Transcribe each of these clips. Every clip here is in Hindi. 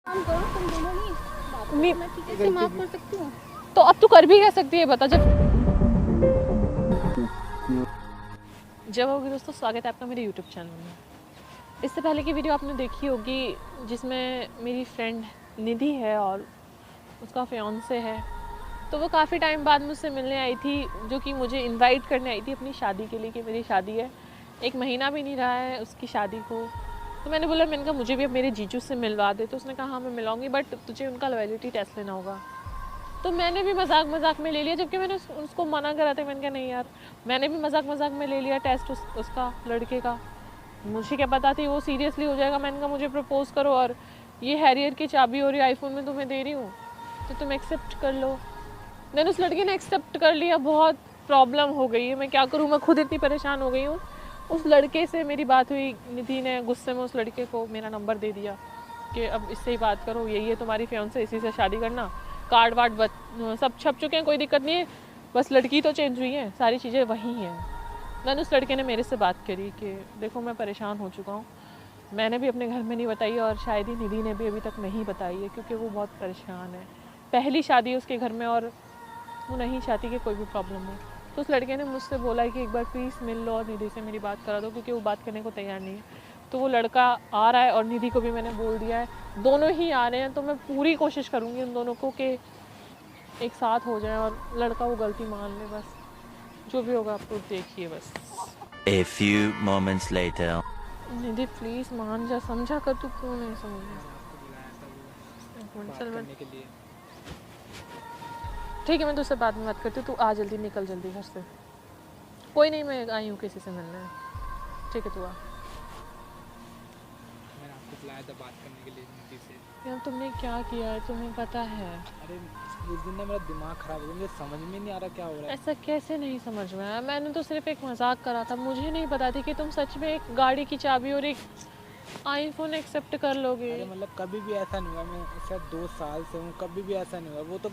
काम करो तुम दोनों नहीं बात करो, मैं कैसे माफ कर सकती हूँ? तो अब तू कर भी क्या सकती है बता। जब होगी दोस्तों, स्वागत है आपका मेरे YouTube चैनल में। इससे पहले की वीडियो आपने देखी होगी जिसमें मेरी फ्रेंड निधि है और उसका फियांसे है। तो वो काफ़ी टाइम बाद मुझसे मिलने आई थी, जो कि मुझे इनवाइट करने आई थी अपनी शादी के लिए कि मेरी शादी है, 1 महीना भी नहीं रहा है उसकी शादी को। तो मैंने बोला, मैंने कहा मुझे भी अब मेरे जीजू से मिलवा दे। तो उसने कहा हाँ मैं मिलाऊंगी, बट तुझे उनका लॉयल्टी टेस्ट लेना होगा। तो मैंने भी मजाक मजाक में ले लिया, जबकि मैंने उसको मना करा था। मैंने कहा नहीं यार, मैंने भी मजाक मजाक में ले लिया टेस्ट उसका लड़के का। मुझे क्या पता थी वो सीरियसली हो जाएगा। मैंने कहा मुझे प्रपोज करो और ये हैरियर की चाबी और ये आईफोन में तुम्हें दे रही हूँ, तो तुम एक्सेप्ट कर लो। मैंने उस लड़के ने एक्सेप्ट कर लिया। बहुत प्रॉब्लम हो गई है, मैं क्या करूँ, मैं खुद इतनी परेशान हो गई हूँ। उस लड़के से मेरी बात हुई, निधि ने गुस्से में उस लड़के को मेरा नंबर दे दिया कि अब इससे ही बात करो, यही है तुम्हारी फियांसे, इसी से शादी करना। कार्ड वार्ड सब छप चुके हैं, कोई दिक्कत नहीं है, बस लड़की तो चेंज हुई है, सारी चीज़ें वही हैं। मैंने उस लड़के ने मेरे से बात करी कि देखो मैं परेशान हो चुका हूँ, मैंने भी अपने घर में नहीं बताई और शायद ही निधि ने भी अभी तक नहीं बताई है, क्योंकि वो बहुत परेशान है। पहली शादी है उसके घर में और वो नहीं चाहती कि कोई भी प्रॉब्लम हो। तो उस लड़के ने मुझसे बोला कि एक बार प्लीज़ मिल लो और निधि से मेरी बात करा दो, क्योंकि वो बात करने को तैयार नहीं है। तो वो लड़का आ रहा है और निधि को भी मैंने बोल दिया है, दोनों ही आ रहे हैं। तो मैं पूरी कोशिश करूँगी उन दोनों को कि एक साथ हो जाए और लड़का वो गलती मान ले। बस जो भी होगा आप लोग देखिए बस। A few moments later. Nidhi please मान जा, समझा कर, तू क्यों नहीं समझ। ठीक है मैं तुझसे बाद में बात करती हूँ, तू आ जल्दी, निकल जल्दी घर से। कोई नहीं, मैं आई हूँ किसी से मिलने। ठीक है तू आ। मैंने आपको बुलाया था बात करने के लिए निधि से। यार तुमने क्या किया है तुम्हें पता है? अरे उस दिन ना मेरा दिमाग खराब हो गया, मुझे समझ में नहीं आ रहा क्या हो रहा है। ऐसा कैसे नहीं समझ में आया? मैंने तो सिर्फ एक मजाक करा था, मुझे नहीं पता थी कि तुम सच में एक गाड़ी की चाबी और एक आईफोन एक्सेप्ट कर लोगे। अरे मतलब कभी भी ऐसा नहीं हुआ, मैं शायद 2 साल से हूँ, कभी भी ऐसा नहीं हुआ। वो तो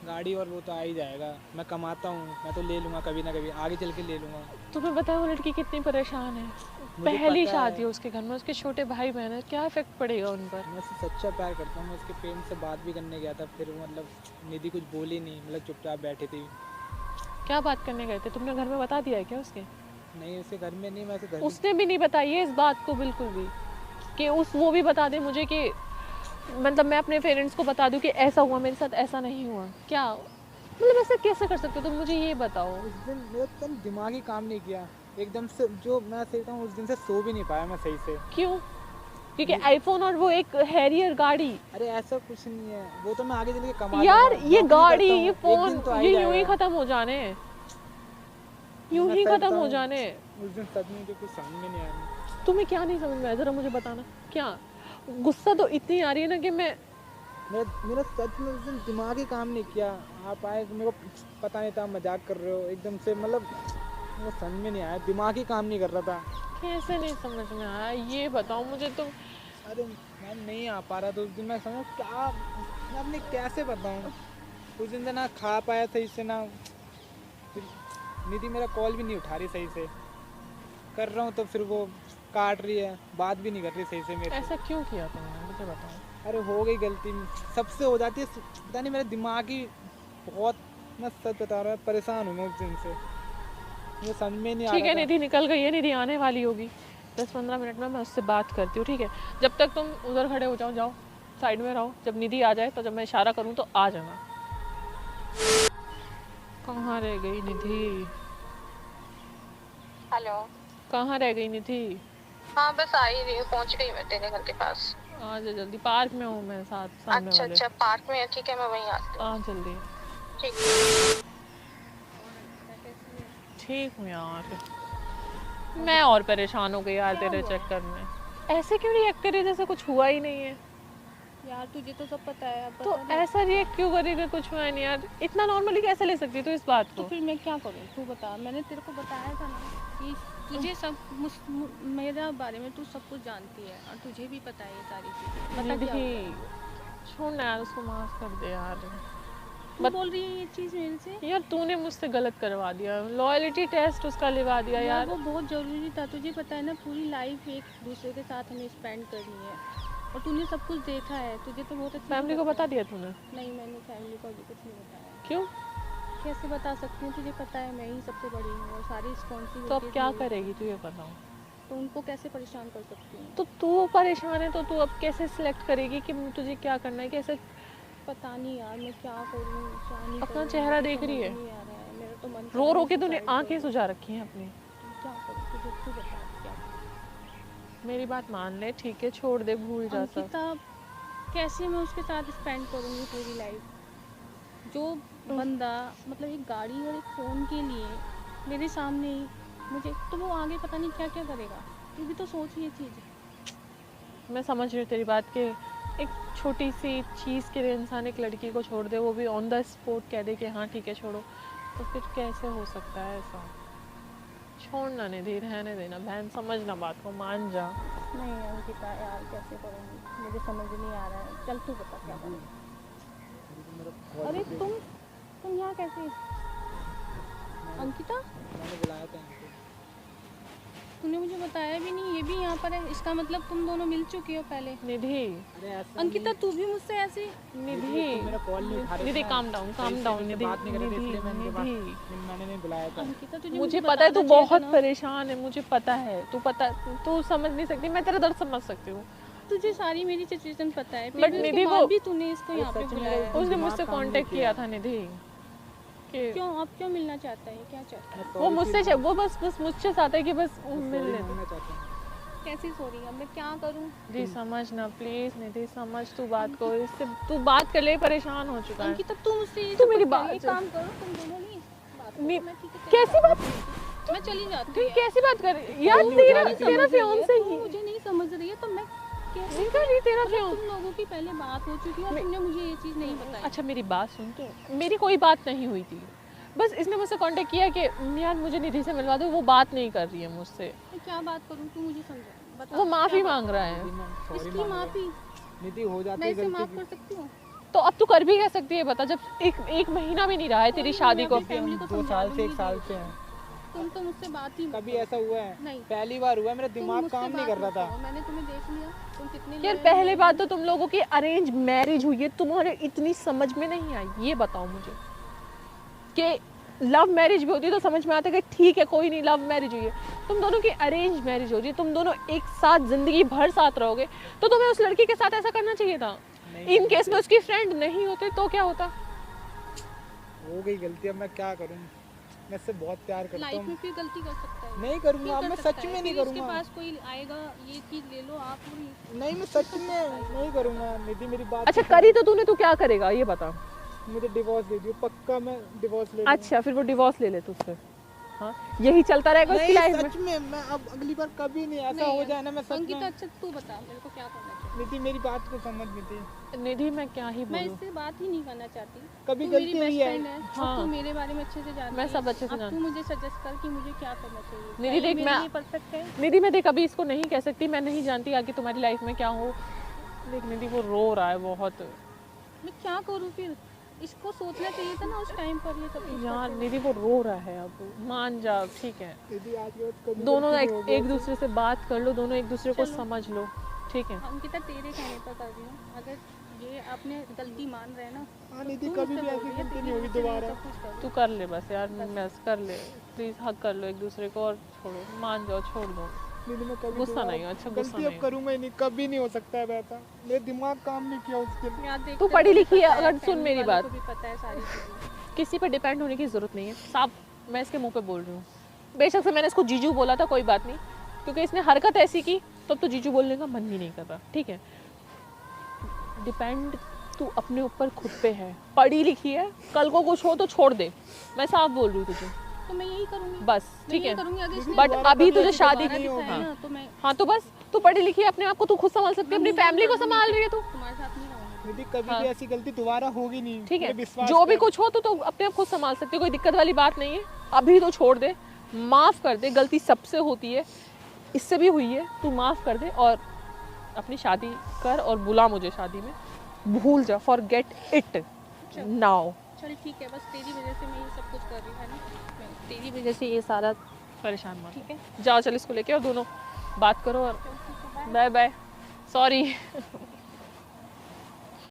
गाड़ी और वो तो आ ही जाएगा, मैं कमाता हूँ, मैं तो ले लूँगा कभी ना कभी, आगे चल के ले लूँगा। तुम्हें पता है वो लड़की कितनी परेशान है? पहली शादी है उसके घर में, उसके छोटे भाई बहन है, क्या इफेक्ट पड़ेगा उन पर? मैं उससे सच्चा प्यार करता हूँ। मैं उसके पेरेंट से बात भी करने गया था, फिर मतलब निधि कुछ बोली नहीं, मतलब चुपचाप बैठी थी। क्या बात करने गए थे? तुमने घर में बता दिया है क्या उसके? नहीं उसके घर में नहीं, मैं उसके घर उसने भी नहीं बताई है इस बात को बिल्कुल भी, कि वो भी बता दे मुझे कि मतलब मैं अपने पेरेंट्स को बता दूं कि ऐसा हुआ मेरे साथ, ऐसा नहीं हुआ। क्या मतलब ऐसा कैसे कर सकते हो तुम, मुझे ये बताओ। उस दिन मेरा एकदम दिमाग ही काम नहीं किया, एकदम से जो मैं सही था उस दिन से सो भी नहीं पाया मैं सही से। क्यों? क्योंकि आईफोन और वो एक हैरियर गाड़ी। अरे ऐसा कुछ नहीं है, वो तो मैं आगे चल के कमा यार लूंगा, ये नौकरी गाड़ी, करता हूँ, ये एक फोन, दिन तो आ ये यूं ही जाएगा। खत्म हो जाने, यूं मैं ही सच खत्म हो बताऊं, जाने। उस दिन सच में मुझे कुछ समझ में नहीं आया। तुम्हें क्या नहीं समझ में आया, जरा मुझे बताना। क्या गुस्सा तो इतनी आ रही है ना कि मेरा सच में उस दिन दिमाग ही काम नहीं किया। आप आए तो मेरे को पता नहीं था मजाक कर रहे हो एकदम से, मतलब वो समझ में नहीं आया, दिमाग ही काम नहीं कर रहा था। कैसे नहीं समझ में आया ये बताओ मुझे तुम। अरे मैं नहीं आ पा रहा था उस दिन, मैं समझ क्या, मैं अपने कैसे बताऊँ। उस दिन तो ना खा पाया सही से, ना फिर निधि मेरा कॉल भी नहीं उठा रही सही से, कर रहा हूँ तो फिर वो काट रही है, बात भी नहीं कर रही सही से मेरे से। ऐसा क्यों किया तुमने, मुझे बताओ। अरे हो गई गलती, सबसे हो जाती है, पता नहीं मेरा दिमाग ही बहुत, मैं सच बता रहा हूँ परेशान हूँ मैं उस दिन से, मुझे समझ में नहीं आ ठीक रहा है था। निधि निकल गई है, निधि आने वाली होगी 10-15 मिनट में, मैं उससे बात करती हूँ। ठीक है, जब तक तुम उधर खड़े हो जाओ, जाओ साइड में रहो। जब निधि आ जाए तो जब मैं इशारा करूँ तो आ जाना। कहाँ रह गई निधि? हेलो। कहाँ रह गई निधि? हाँ बस आ ही रही हूँ, पहुँच गई मैं तेरे घर के पास। आ जा जल्दी, पार्क में हूँ मैं, साथ सामने अच्छा वाले। अच्छा पार्क में है, ठीक है मैं वहीं आती हूँ। आ जल्दी। ठीक। ठीक हूँ यार, मैं और परेशान हो गई यार तेरे चक्कर में। ऐसे क्यों रिएक्ट कर रही जैसे कुछ हुआ ही नहीं है? यार तुझे तो सब पता है, अब तो बता ना। ऐसा रिएक्ट क्यों करेगा, कुछ हुआ नहीं यार, इतना नॉर्मली कैसे ले सकती तू इस बात तो को? फिर मैं क्या करूँ, तू बता। मैंने तेरे को बताया था ना कि तुझे सब मेरा बारे में तू सब कुछ जानती है और तुझे भी पता है ये सारी चीज़ें। बता क्या हुआ है? छोड़ ना यार, उसको माफ कर दे यार। तू बोल रही है ये चीज़ मेरे से? यार तूने मुझसे गलत करवा दिया, लॉयल्टी टेस्ट उसका लिवा दिया यार। वो बहुत ज़रूरी था, तुझे पता है ना, पूरी लाइफ एक दूसरे के साथ हमें स्पेंड करनी है। और तूने सब कुछ देखा है, तुझे तो बहुत अच्छी फैमिली को बता दिया तूने? नहीं, मैंने फैमिली को अभी कुछ नहीं बताया। क्यों? कैसे बता सकती हूँ, तुझे पता है मैं ही सबसे बड़ी हूँ और सारी रिस्पॉन्सिबिलिटी। तो अब क्या करेगी तू, ये बताओ। तो उनको कैसे परेशान कर सकती हूँ? तो तू परेशान है तो तू अब कैसे सिलेक्ट करेगी कि तुझे क्या करना है, कैसे? पता नहीं यार मैं क्या करूँ क्या नहीं अपना करूँ, चेहरा मुझे देख रही है? समझ नहीं आ रहा है, मेरा तो मन रो रो के कर तूने रहा है आंखें suicide सुझा रखी हैं अपनी। करूँ। क्या करूँ तुझे, तू बता क्या करूँ? मेरी बात मान ले, ठीक है, छोड़ दे, भूल जा सब। अंकिता, कैसे मैं उसके साथ स्पेंड करूँगी पूरी लाइफ? जो बंदा मतलब एक गाड़ी और एक फ़ोन के लिए मेरे सामने ही मुझे, तो वो आगे पता नहीं क्या क्या करेगा। तू भी तो सोच ये चीज़। मैं समझ रही हूँ तेरी बात कि एक छोटी सी चीज़ के लिए इंसान एक लड़की को छोड़ दे, वो भी ऑन द स्पॉट कह दे कि हाँ ठीक है छोड़ो, तो फिर कैसे हो सकता है ऐसा? छोड़ना निधि, रहने देना बहन, समझना बात को, मान जा। नहीं अंकिता यार कैसे करूँगी, मुझे समझ नहीं आ रहा है। चल तू बता क्या करूँ। अरे तुम यहाँ कैसे? अंकिता, मैंने बुलाया था इनको। तूने मुझे बताया भी नहीं, ये भी यहाँ पर है, इसका मतलब तुम दोनों मिल चुके हो पहले। निधि, अरे ऐसा अंकिता तू भी मुझसे ऐसे? निधि, तो मेरा कॉल नहीं उठा रही निधि, थी ना, काम डाउन, सही काम से डाउन, मुझसे निधि, बात नहीं कर रही थी, इसलिए मैंने इनके पास निधि। मैंने नहीं बुलाया था। अंकिता तुझे मुझे पता है तू बताना चाहिए था बहुत ना। परेशान है, मुझे पता है, तू समझ नहीं सकती, मैं तेरा दर्द समझ सकती हूँ। तुझे सारी मेरी सिचुएशन पता है, But फिर भी निधि उसके वो- बाद भी तूने इसको वो यहाँ पे सच में बुलाया है। उसने दिमाग मुझसे काम नहीं कांटेक्ट किया। किया था निधि कि क्यों आप क्यों मिलना चाहता है, क्या चाहता है? मैं वो sorry मुझसे feel- वो बस मुझसे चाहता है कि बस मैं मिल sorry ले। मांगना चाहता हूँ। कैसी सॉरी, अब मैं क्या करूँ? जी समझ ना प्लीज निधि, समझ तू बात को, इससे तू बात कर ले, परेशान हो चुका है। अंकिता तू मुझसे ये तू सब मेरी मत कर, बात एक सुन। काम करो तुम दोनों नहीं बात करो, नहीं, मैं ठीक है कैसी बात? मैं चली जाती तू हूँ। कैसी बात कर यार, नहीं तेरा उठा रही थी। तेरा फियांसे तू ही मुझे नहीं समझ रही है तो मैं कैसे? नहीं कर रही, तेरा मतलब फियांसे। तुम लोगों की पहले बात हो चुकी है और तुमने मुझे ये चीज़ नहीं बताई। अच्छा मेरी बात सुन, तो मेरी कोई बात नहीं हुई थी, बस इसने मुझसे कांटेक्ट किया कि यार मुझे निधि से मिलवा दो, वो बात नहीं कर रही है मुझसे, मैं क्या बात करूँ, तू मुझे समझा बता। वो माफ़ी क्या बात मांग रहा है। निधि, मैं sorry इसकी मांग रहा हूँ। माफ़ी निधि हो जाती मैं है इसे माफ़ गलती कर की। सकती हूँ? तो अब तू कर भी क्या सकती है बता, जब एक महीना भी नहीं रहा है तेरी कोई नहीं, शादी मैं को। अपनी फैमिली को 2 समझा साल से 1 लूंगी, साल से हैं। तुम तो मुझसे बात ही मत कभी करो। ऐसा हुआ है? नहीं। पहली बार हुआ है, मेरा तुम दिमाग मुझसे काम नहीं बात कर रहा मत था। करो, मैंने तुम्हें देख लिया, तुम कितने यार loyal पहले हो। बात तो तुम लोगों की अरेंज मैरिज हुई है, तुम्हारे इतनी समझ में नहीं आई, ये बताओ मुझे कि लव मैरिज भी होती है तो समझ में आता है कि ठीक है कोई नहीं, लव मैरिज हुई है, तुम दोनों की अरेंज मैरिज हो रही है, तुम दोनों एक साथ जिंदगी भर साथ रहोगे, तो तुम्हें उस लड़की के साथ ऐसा करना चाहिए था। नहीं इन केस में उसकी फ्रेंड नहीं होते तो क्या होता? हो गई गलती, अब मैं क्या करूँ? मैं इससे बहुत प्यार करता लाइफ में हूँ। फिर गलती कर सकता है। नहीं फिर करूँगा, अब कर मैं सकता सच है, में नहीं फिर उसके करूँगा। पास कोई आएगा ये चीज़ ले लो आप और नहीं, मैं सच में नहीं करूँगा। निधि मेरी बात अच्छा सुनो। करी तो तूने, तू क्या करेगा ये बता। मुझे डिवोर्स दे दियो, पक्का मैं डिवोर्स ले लूँगा। अच्छा फिर वो डिवोर्स ले ले तुझसे, हाँ यही चलता रहेगा उसकी नहीं लाइफ में। सच में, मैं अब अगली बार कभी नहीं ऐसा नहीं, हो जाए ना, मैं सच अंकिता में। अच्छा तू बता मेरे को क्या करना चाहिए। निधि मेरी बात को समझ निधि, निधि मैं क्या ही मैं बोलूं, इससे बात ही नहीं करना चाहती। कभी तू गलती मेरी हुई बेस्ट है। फ्रेंड है और हाँ। तू मेरे बारे में अच्छे से जानती मैं है। सब अच्छे से अब जानती तू मुझे सजेस्ट कर कि मुझे क्या करना चाहिए। निधि, क्या ये देख, मेरे मैं- लिए परफेक्ट है? निधि मैं देख अभी इसको नहीं कह सकती, मैं नहीं जानती आगे तुम्हारी लाइफ में क्या हो। देख निधि वो रो रहा है बहुत मैं क्या करूँ फिर? इसको सोचना चाहिए था ना उस टाइम पर ये सब कुछ यार, करते निधि वो रो रहा है, अब मान जा ठीक है, निधि आज के बाद कभी दोनों गलती एक, नहीं होगी एक ऐसे। दूसरे से बात कर लो, दोनों एक दूसरे को चलो। समझ लो, ठीक है। हुए। अंकिता तेरे कहने पर कर रही हूँ, अगर ये आपने गलती मान रहे हैं ना हाँ निधि, तू कभी मुझसे भी बोल ऐसी रही है, गलती तेरी नहीं होगी वजह से मैं दोबारा। सब कुछ कर रही तू हूँ। कर ले बस यार, बस कर ले प्लीज, हक कर लो एक दूसरे को और छोड़ो, मान जाओ, छोड़ दो। निधि मैं कभी गुस्सा दोबारा नहीं हो, अच्छा, गुस्सा गलती नहीं अब हो। करूँगा ही नहीं, कभी नहीं हो सकता है वैसा। मेरा दिमाग काम नहीं किया उस दिन। यार देख, तू तेरे पढ़ी को भी लिखी है, पता अगर सुन family मेरी वालों बात। को भी पता है सारी चीज़ें। किसी पे डिपेंड होने की ज़रूरत नहीं है, साफ मैं इसके मुंह पे बोल रही हूँ। बेशक से मैंने इसको जीजू बोला था, कोई बात नहीं, क्योंकि इसने हरकत ऐसी की तब तो जीजू बोलने का मन ही नहीं कर रहा, ठीक है। डिपेंड तू अपने ऊपर खुद पे है, पढ़ी लिखी है, कल को कुछ हो तो छोड़ दे, मैं साफ बोल रही हूँ तुझे, तो मैं यही करूँगी, बस मैं ठीक यही है। करूँगी। अगर इसने बट दोबारा अभी कभी तुझे ऐसी शादी दोबारा की, दिखाया हाँ ना तो मैं हाँ, तो बस तू पढ़ी लिखी है, अपने आप को तू खुद संभाल सकती है, अपनी मैं move on फैमिली को कर लूंगी संभाल रही है तू, तुम्हारे साथ नहीं रहूँगी। निधि कभी हाँ। भी ऐसी गलती दोबारा होगी नहीं, ठीक है। मेरे विश्वास जो भी कर। कुछ हो तो अपने आप खुद संभाल सकती है, कोई दिक्कत वाली बात नहीं है। अभी तो छोड़ दे, माफ़ कर दे, गलती सबसे होती है, इससे भी हुई है, तू माफ़ कर दे और अपनी शादी कर और बुला मुझे शादी में, भूल जा, फॉरगेट इट नाउ। चल ठीक है, बस तेरी वजह से मैं ये सब कुछ कर रही हूँ, है ना? मैं तेरी वजह से ये सारा परेशान मत ठीक है। जाओ, चल इसको लेके और दोनों बात करो और चल ठीक है, बाय। Bye bye, sorry.